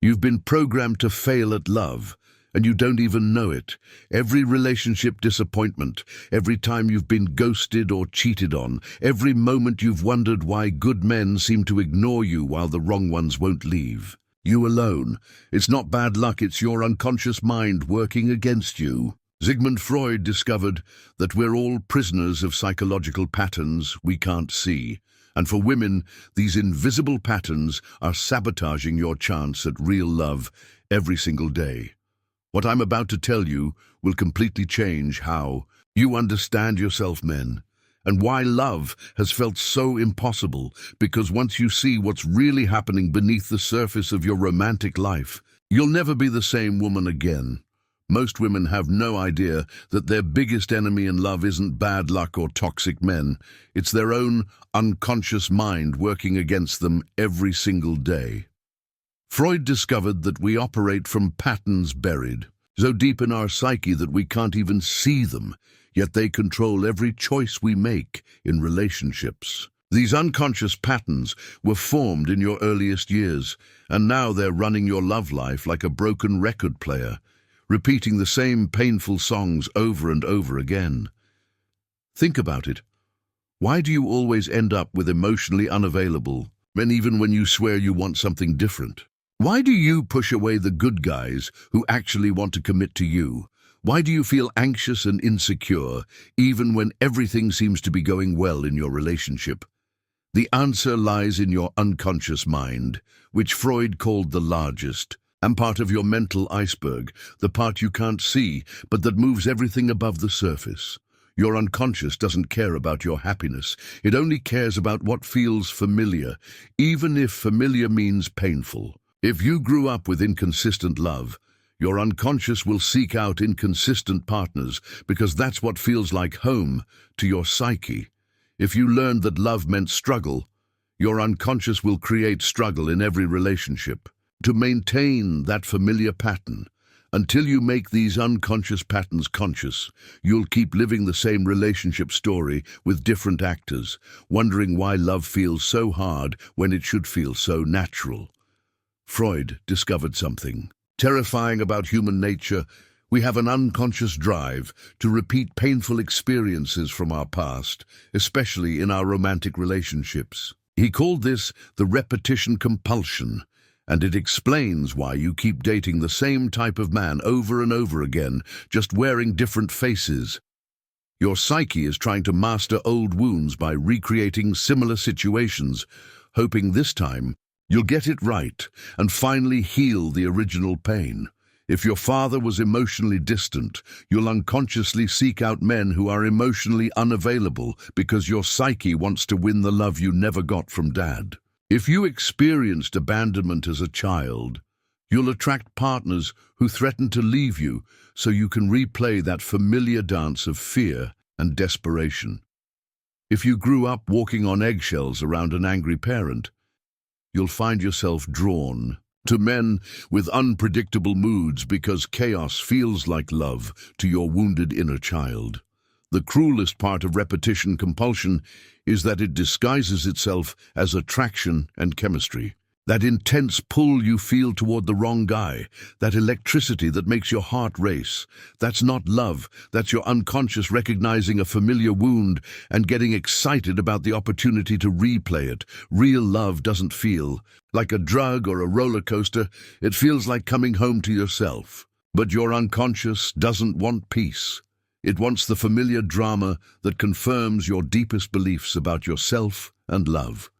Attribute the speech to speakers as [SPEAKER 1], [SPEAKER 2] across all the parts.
[SPEAKER 1] You've been programmed to fail at love, and you don't even know it. Every relationship disappointment, every time you've been ghosted or cheated on, every moment you've wondered why good men seem to ignore you while the wrong ones won't leave. You alone. It's not bad luck, it's your unconscious mind working against you. Sigmund Freud discovered that we're all prisoners of psychological patterns we can't see. And for women, these invisible patterns are sabotaging your chance at real love every single day. What I'm about to tell you will completely change how you understand yourself, men, and why love has felt so impossible, because once you see what's really happening beneath the surface of your romantic life, you'll never be the same woman again. Most women have no idea that their biggest enemy in love isn't bad luck or toxic men. It's their own unconscious mind working against them every single day. Freud discovered that we operate from patterns buried so deep in our psyche that we can't even see them, yet they control every choice we make in relationships. These unconscious patterns were formed in your earliest years, and now they're running your love life like a broken record player, repeating the same painful songs over and over again. Think about it. Why do you always end up with emotionally unavailable men even when you swear you want something different? Why do you push away the good guys who actually want to commit to you? Why do you feel anxious and insecure even when everything seems to be going well in your relationship? The answer lies in your unconscious mind, which Freud called the largest, and part of your mental iceberg, the part you can't see, but that moves everything above the surface. Your unconscious doesn't care about your happiness. It only cares about what feels familiar, even if familiar means painful. If you grew up with inconsistent love, your unconscious will seek out inconsistent partners because that's what feels like home to your psyche. If you learned that love meant struggle, your unconscious will create struggle in every relationship. To maintain that familiar pattern, until you make these unconscious patterns conscious, you'll keep living the same relationship story with different actors, wondering why love feels so hard when it should feel so natural. Freud discovered something terrifying about human nature. We have an unconscious drive to repeat painful experiences from our past, especially in our romantic relationships. He called this the repetition compulsion. And it explains why you keep dating the same type of man over and over again, just wearing different faces. Your psyche is trying to master old wounds by recreating similar situations, hoping this time you'll get it right and finally heal the original pain. If your father was emotionally distant, you'll unconsciously seek out men who are emotionally unavailable because your psyche wants to win the love you never got from dad. If you experienced abandonment as a child, you'll attract partners who threaten to leave you so you can replay that familiar dance of fear and desperation. If you grew up walking on eggshells around an angry parent, you'll find yourself drawn to men with unpredictable moods because chaos feels like love to your wounded inner child. The cruelest part of repetition compulsion is that it disguises itself as attraction and chemistry. That intense pull you feel toward the wrong guy, that electricity that makes your heart race, that's not love, that's your unconscious recognizing a familiar wound and getting excited about the opportunity to replay it. Real love doesn't feel like a drug or a roller coaster, it feels like coming home to yourself. But your unconscious doesn't want peace. It wants the familiar drama that confirms your deepest beliefs about yourself and love.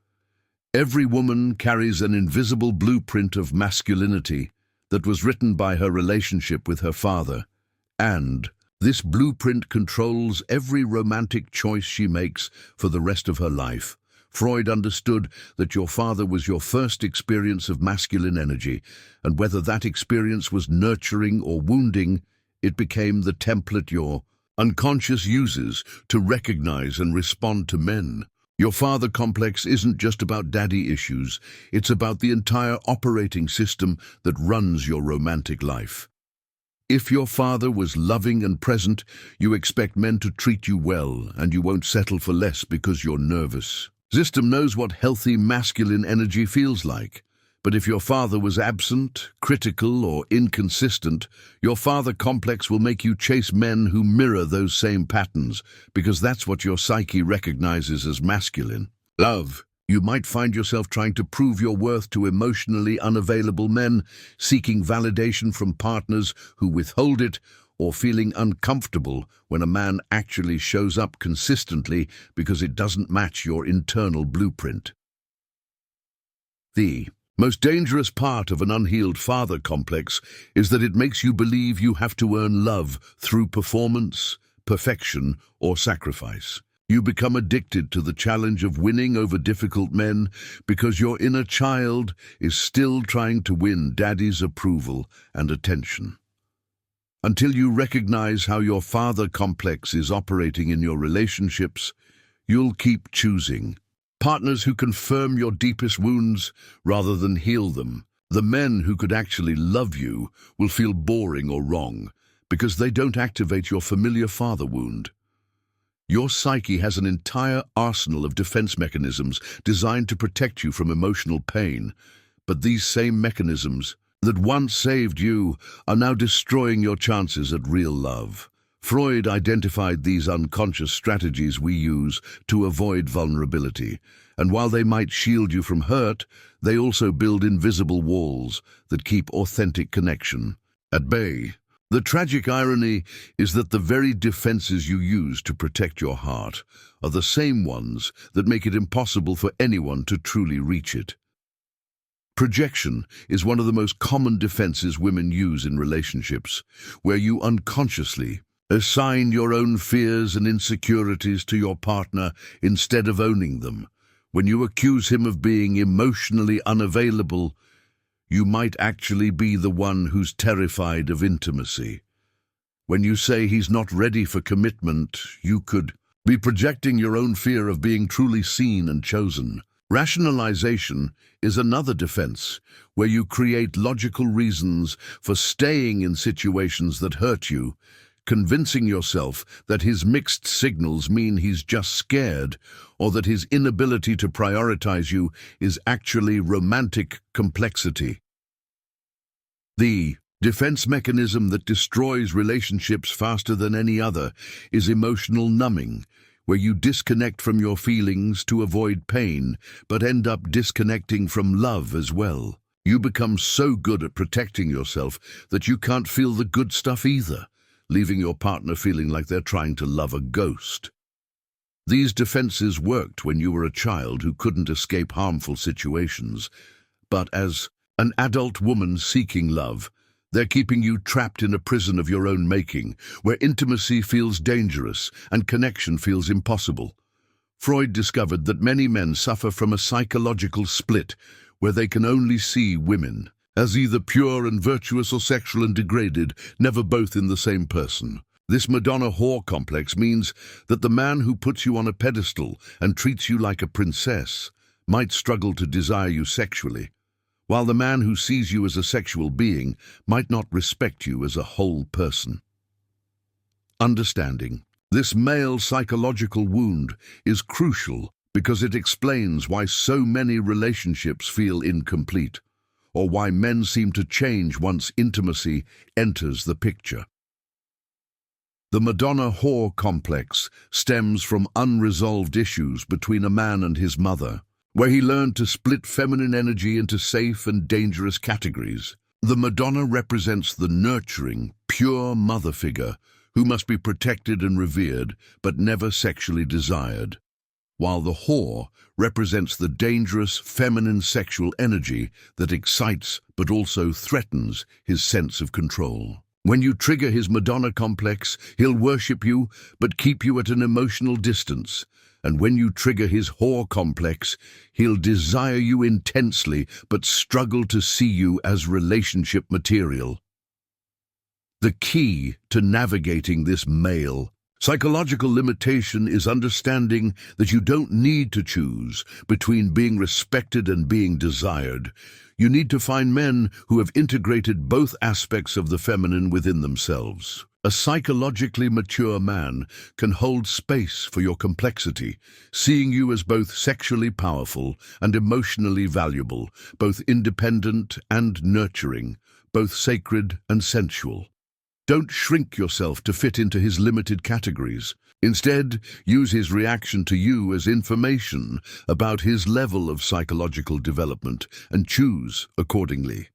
[SPEAKER 1] Every woman carries an invisible blueprint of masculinity that was written by her relationship with her father, and this blueprint controls every romantic choice she makes for the rest of her life. Freud understood that your father was your first experience of masculine energy, and whether that experience was nurturing or wounding, it became the template your unconscious uses to recognize and respond to men. Your father complex isn't just about daddy issues, it's about the entire operating system that runs your romantic life. If your father was loving and present, you expect men to treat you well, and you won't settle for less because you're nervous. System knows what healthy masculine energy feels like. But if your father was absent, critical, or inconsistent, your father complex will make you chase men who mirror those same patterns, because that's what your psyche recognizes as masculine. Love. You might find yourself trying to prove your worth to emotionally unavailable men, seeking validation from partners who withhold it, or feeling uncomfortable when a man actually shows up consistently because it doesn't match your internal blueprint. The most dangerous part of an unhealed father complex is that it makes you believe you have to earn love through performance, perfection, or sacrifice. You become addicted to the challenge of winning over difficult men because your inner child is still trying to win daddy's approval and attention. Until you recognize how your father complex is operating in your relationships, you'll keep choosing partners who confirm your deepest wounds rather than heal them. The men who could actually love you will feel boring or wrong because they don't activate your familiar father wound. Your psyche has an entire arsenal of defense mechanisms designed to protect you from emotional pain, but these same mechanisms that once saved you are now destroying your chances at real love. Freud identified these unconscious strategies we use to avoid vulnerability, and while they might shield you from hurt, they also build invisible walls that keep authentic connection at bay. The tragic irony is that the very defenses you use to protect your heart are the same ones that make it impossible for anyone to truly reach it. Projection is one of the most common defenses women use in relationships, where you unconsciously assign your own fears and insecurities to your partner instead of owning them. When you accuse him of being emotionally unavailable, you might actually be the one who's terrified of intimacy. When you say he's not ready for commitment, you could be projecting your own fear of being truly seen and chosen. Rationalization is another defense, where you create logical reasons for staying in situations that hurt you, convincing yourself that his mixed signals mean he's just scared, or that his inability to prioritize you is actually romantic complexity. The defense mechanism that destroys relationships faster than any other is emotional numbing, where you disconnect from your feelings to avoid pain, but end up disconnecting from love as well. You become so good at protecting yourself that you can't feel the good stuff either, leaving your partner feeling like they're trying to love a ghost. These defenses worked when you were a child who couldn't escape harmful situations, but as an adult woman seeking love, they're keeping you trapped in a prison of your own making, where intimacy feels dangerous and connection feels impossible. Freud discovered that many men suffer from a psychological split, where they can only see women as either pure and virtuous or sexual and degraded, never both in the same person. This Madonna whore complex means that the man who puts you on a pedestal and treats you like a princess might struggle to desire you sexually, while the man who sees you as a sexual being might not respect you as a whole person. Understanding this male psychological wound is crucial because it explains why so many relationships feel incomplete, or why men seem to change once intimacy enters the picture. The Madonna whore complex stems from unresolved issues between a man and his mother, where he learned to split feminine energy into safe and dangerous categories. The Madonna represents the nurturing, pure mother figure who must be protected and revered, but never sexually desired, while the whore represents the dangerous, feminine sexual energy that excites but also threatens his sense of control. When you trigger his Madonna complex, he'll worship you but keep you at an emotional distance. And when you trigger his whore complex, he'll desire you intensely but struggle to see you as relationship material. The key to navigating this male psychological limitation is understanding that you don't need to choose between being respected and being desired. You need to find men who have integrated both aspects of the feminine within themselves. A psychologically mature man can hold space for your complexity, seeing you as both sexually powerful and emotionally valuable, both independent and nurturing, both sacred and sensual. Don't shrink yourself to fit into his limited categories. Instead, use his reaction to you as information about his level of psychological development and choose accordingly.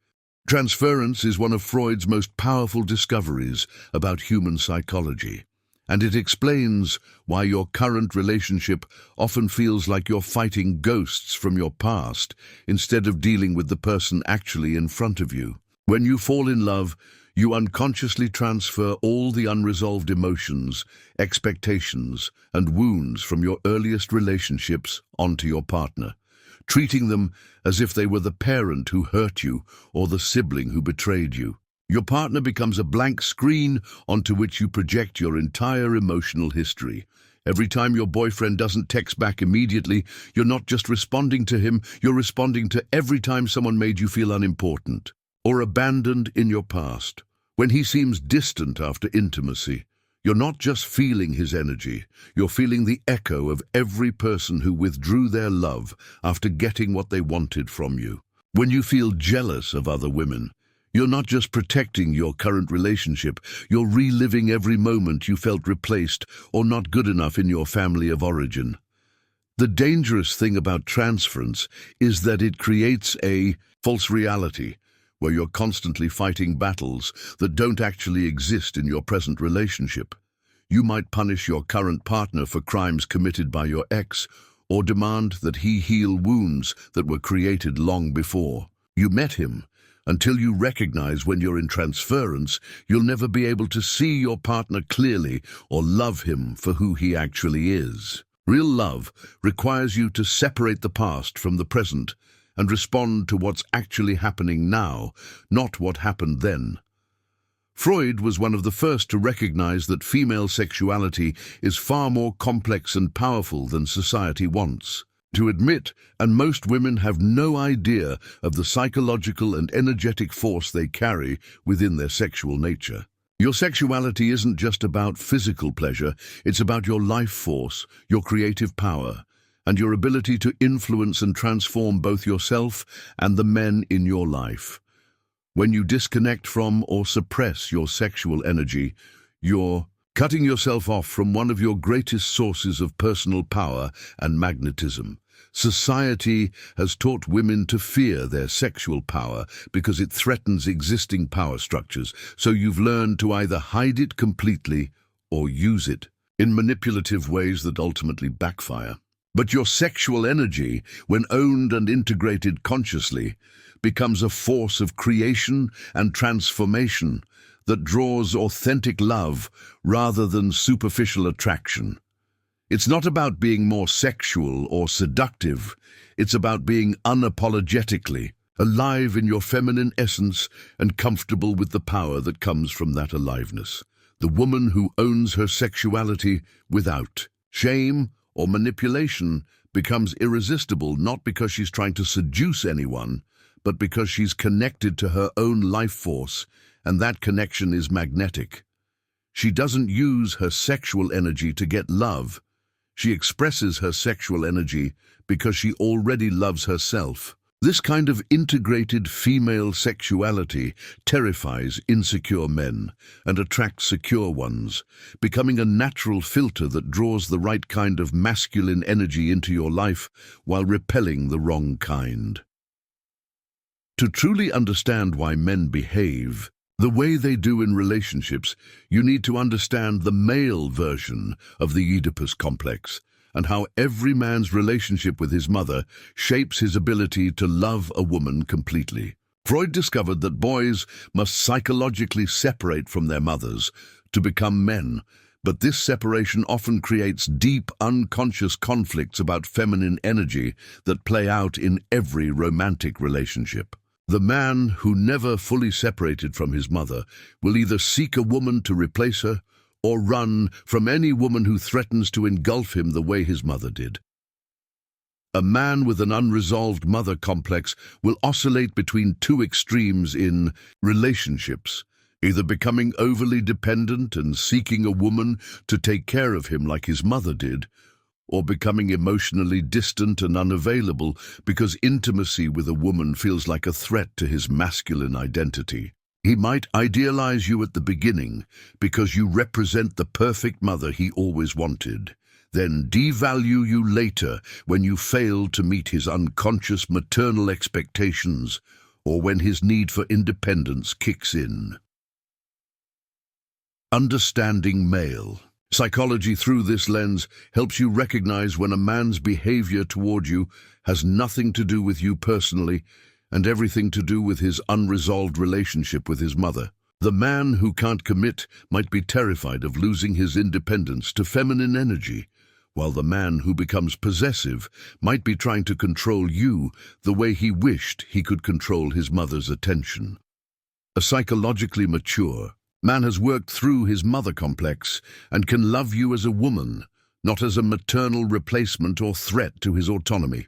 [SPEAKER 1] Transference is one of Freud's most powerful discoveries about human psychology, and it explains why your current relationship often feels like you're fighting ghosts from your past instead of dealing with the person actually in front of you. When you fall in love, you unconsciously transfer all the unresolved emotions, expectations, and wounds from your earliest relationships onto your partner, treating them as if they were the parent who hurt you or the sibling who betrayed you. Your partner becomes a blank screen onto which you project your entire emotional history. Every time your boyfriend doesn't text back immediately, you're not just responding to him, you're responding to every time someone made you feel unimportant or abandoned in your past. When he seems distant after intimacy, you're not just feeling his energy, you're feeling the echo of every person who withdrew their love after getting what they wanted from you. When you feel jealous of other women, you're not just protecting your current relationship, you're reliving every moment you felt replaced or not good enough in your family of origin. The dangerous thing about transference is that it creates a false reality, where you're constantly fighting battles that don't actually exist in your present relationship. You might punish your current partner for crimes committed by your ex, or demand that he heal wounds that were created long before you met him. Until you recognize when you're in transference, you'll never be able to see your partner clearly or love him for who he actually is. Real love requires you to separate the past from the present and respond to what's actually happening now, not what happened then. Freud was one of the first to recognize that female sexuality is far more complex and powerful than society wants to admit, and most women have no idea of the psychological and energetic force they carry within their sexual nature. Your sexuality isn't just about physical pleasure, it's about your life force, your creative power, and your ability to influence and transform both yourself and the men in your life. When you disconnect from or suppress your sexual energy, you're cutting yourself off from one of your greatest sources of personal power and magnetism. Society has taught women to fear their sexual power because it threatens existing power structures, so you've learned to either hide it completely or use it in manipulative ways that ultimately backfire. But your sexual energy, when owned and integrated consciously, becomes a force of creation and transformation that draws authentic love rather than superficial attraction. It's not about being more sexual or seductive, it's about being unapologetically alive in your feminine essence and comfortable with the power that comes from that aliveness. The woman who owns her sexuality without shame or manipulation becomes irresistible, not because she's trying to seduce anyone, but because she's connected to her own life force, and that connection is magnetic. She doesn't use her sexual energy to get love. She expresses her sexual energy because she already loves herself. This kind of integrated female sexuality terrifies insecure men and attracts secure ones, becoming a natural filter that draws the right kind of masculine energy into your life while repelling the wrong kind. To truly understand why men behave the way they do in relationships, you need to understand the male version of the Oedipus complex and how every man's relationship with his mother shapes his ability to love a woman completely. Freud discovered that boys must psychologically separate from their mothers to become men, but this separation often creates deep, unconscious conflicts about feminine energy that play out in every romantic relationship. The man who never fully separated from his mother will either seek a woman to replace her or run from any woman who threatens to engulf him the way his mother did. A man with an unresolved mother complex will oscillate between two extremes in relationships, either becoming overly dependent and seeking a woman to take care of him like his mother did, or becoming emotionally distant and unavailable because intimacy with a woman feels like a threat to his masculine identity. He might idealize you at the beginning because you represent the perfect mother he always wanted, then devalue you later when you fail to meet his unconscious maternal expectations or when his need for independence kicks in. Understanding male. Psychology through this lens helps you recognize when a man's behavior toward you has nothing to do with you personally and everything to do with his unresolved relationship with his mother. The man who can't commit might be terrified of losing his independence to feminine energy, while the man who becomes possessive might be trying to control you the way he wished he could control his mother's attention. A psychologically mature man has worked through his mother complex and can love you as a woman, not as a maternal replacement or threat to his autonomy.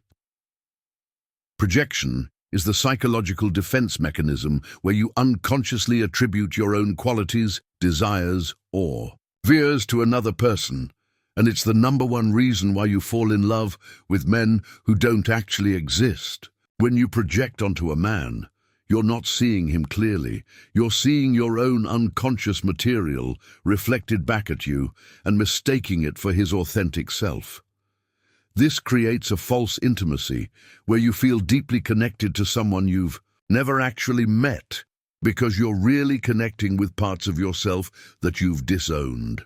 [SPEAKER 1] Projection is the psychological defense mechanism where you unconsciously attribute your own qualities, desires, or fears to another person, and it's the number one reason why you fall in love with men who don't actually exist. When you project onto a man, you're not seeing him clearly. You're seeing your own unconscious material reflected back at you and mistaking it for his authentic self. This creates a false intimacy where you feel deeply connected to someone you've never actually met because you're really connecting with parts of yourself that you've disowned.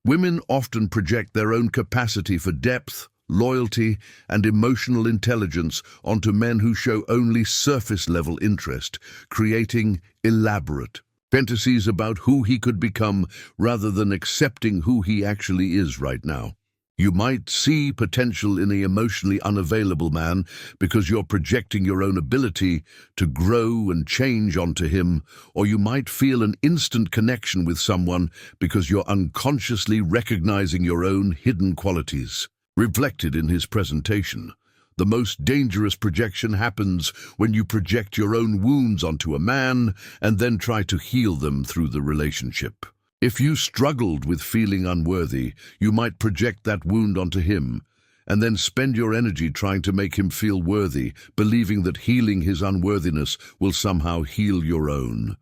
[SPEAKER 1] Women often project their own capacity for depth, loyalty, and emotional intelligence onto men who show only surface-level interest, creating elaborate fantasies about who he could become rather than accepting who he actually is right now. You might see potential in the emotionally unavailable man because you're projecting your own ability to grow and change onto him, or you might feel an instant connection with someone because you're unconsciously recognizing your own hidden qualities reflected in his presentation. The most dangerous projection happens when you project your own wounds onto a man and then try to heal them through the relationship. If you struggled with feeling unworthy, you might project that wound onto him and then spend your energy trying to make him feel worthy, believing that healing his unworthiness will somehow heal your own.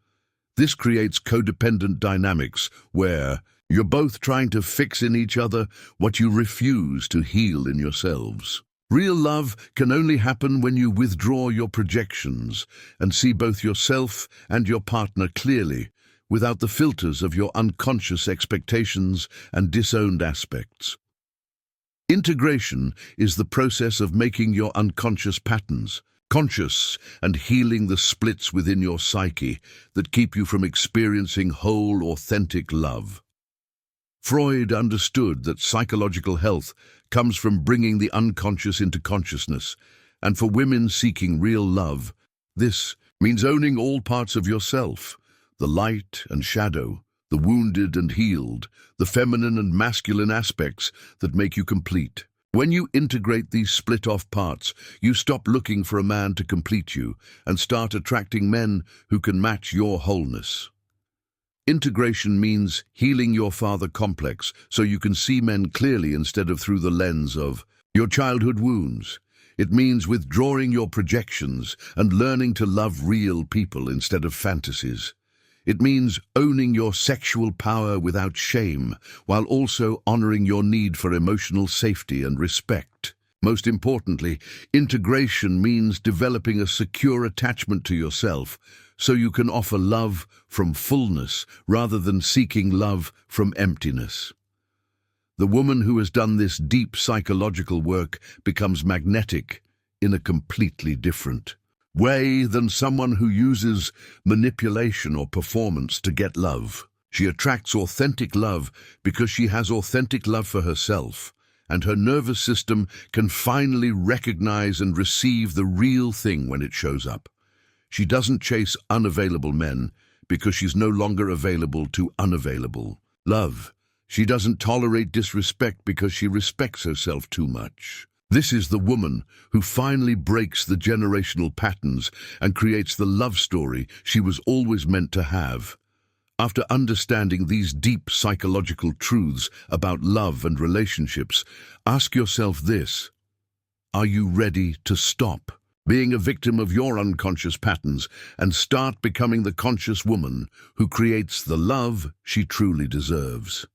[SPEAKER 1] This creates codependent dynamics where you're both trying to fix in each other what you refuse to heal in yourselves. Real love can only happen when you withdraw your projections and see both yourself and your partner clearly, without the filters of your unconscious expectations and disowned aspects. Integration is the process of making your unconscious patterns conscious and healing the splits within your psyche that keep you from experiencing whole, authentic love. Freud understood that psychological health comes from bringing the unconscious into consciousness, and for women seeking real love, this means owning all parts of yourself: the light and shadow, the wounded and healed, the feminine and masculine aspects that make you complete. When you integrate these split-off parts, you stop looking for a man to complete you and start attracting men who can match your wholeness. Integration means healing your father complex so you can see men clearly instead of through the lens of your childhood wounds. It means withdrawing your projections and learning to love real people instead of fantasies. It means owning your sexual power without shame, while also honoring your need for emotional safety and respect. Most importantly, integration means developing a secure attachment to yourself so you can offer love from fullness rather than seeking love from emptiness. The woman who has done this deep psychological work becomes magnetic in a completely different way than someone who uses manipulation or performance to get love. She attracts authentic love because she has authentic love for herself, and her nervous system can finally recognize and receive the real thing when it shows up. She doesn't chase unavailable men because she's no longer available to unavailable love. She doesn't tolerate disrespect because she respects herself too much. This is the woman who finally breaks the generational patterns and creates the love story she was always meant to have. After understanding these deep psychological truths about love and relationships, ask yourself this: are you ready to stop being a victim of your unconscious patterns and start becoming the conscious woman who creates the love she truly deserves?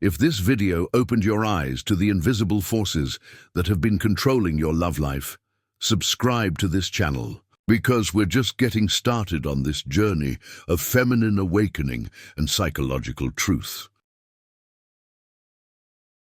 [SPEAKER 1] If this video opened your eyes to the invisible forces that have been controlling your love life, subscribe to this channel, because we're just getting started on this journey of feminine awakening and psychological truth.